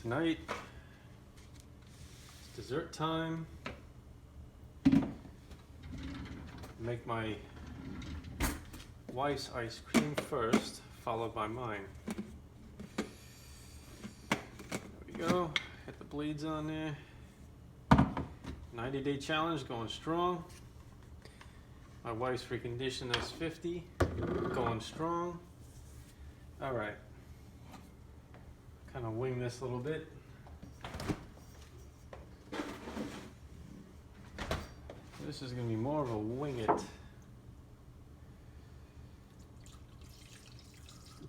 Tonight, it's dessert time. Make my wife's ice cream first, followed by mine. There we go. Hit the bleeds on there. 90-day challenge going strong. My wife's reconditioned S50 going strong. All right. Kind of wing this a little bit. This is going to be more of a wing it.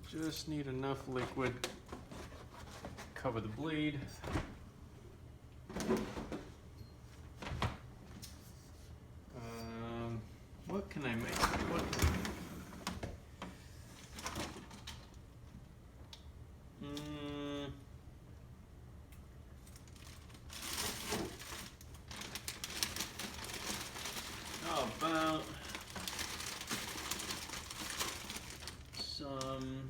Just need enough liquid to cover the blade. What can I make? What can I make? How about some?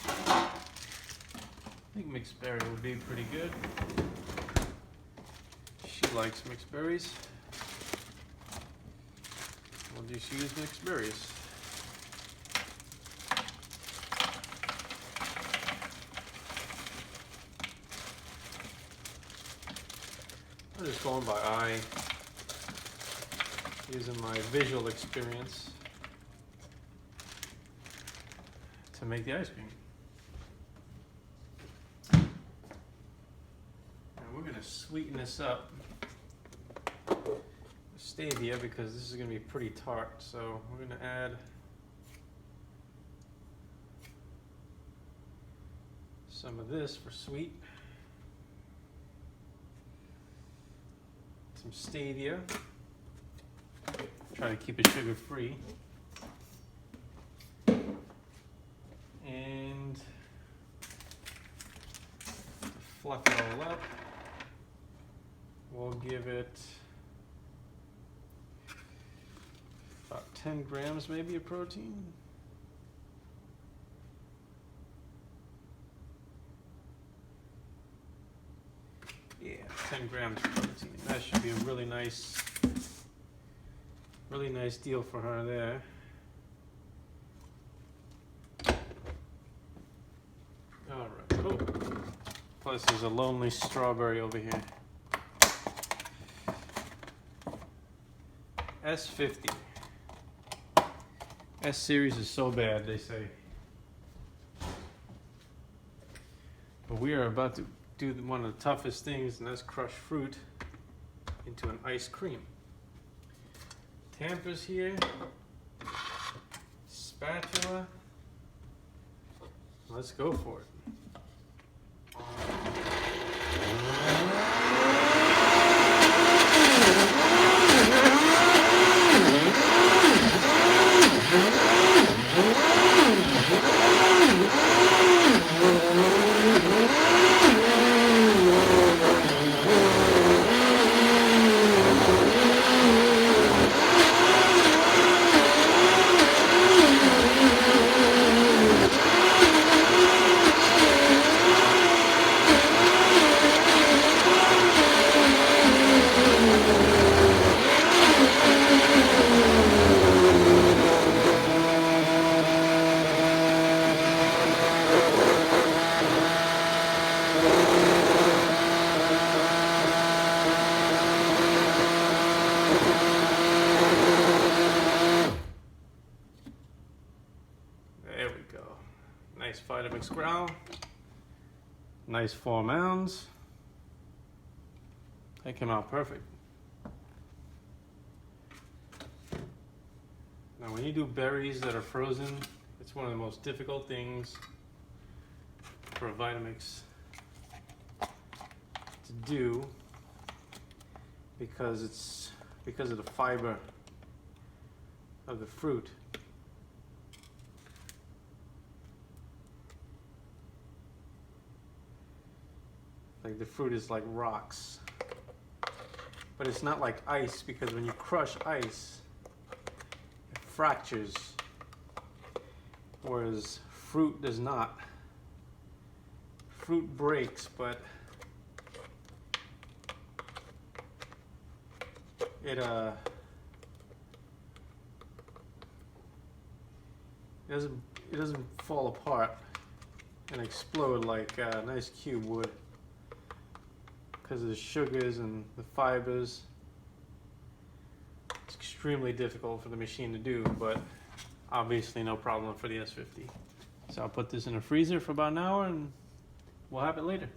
I think mixed berry would be pretty good. She likes mixed berries. We'll just use mixed berries. I'm just going by eye, using my visual experience to make the ice cream. And we're going to sweeten this up with stevia because this is going to be pretty tart. So we're going to add some of this for sweet. Some stevia. Try to keep it sugar free. And to fluff it all up, we'll give it about 10 grams maybe of protein. Yeah, 10 grams of protein. That should be a really nice deal for her there. All right. Oh. Plus there's a lonely strawberry over here. S50. S series is so bad, they say. But we are about to do one of the toughest things, and that's crush fruit into an ice cream. Tampers here, spatula. Let's go for it. Nice Vitamix ground, nice 4 mounds. That came out perfect. Now when you do berries that are frozen, it's one of the most difficult things for a Vitamix to do because of the fiber of the fruit. Like the fruit is like rocks. But it's not like ice, because when you crush ice, it fractures. Whereas fruit does not. fruit breaks, but it doesn't fall apart and explode like an ice cube would, because of the sugars and the fibers. It's extremely difficult for the machine to do, but obviously no problem for the S50. So I'll put this in a freezer for about an hour and we'll have it later.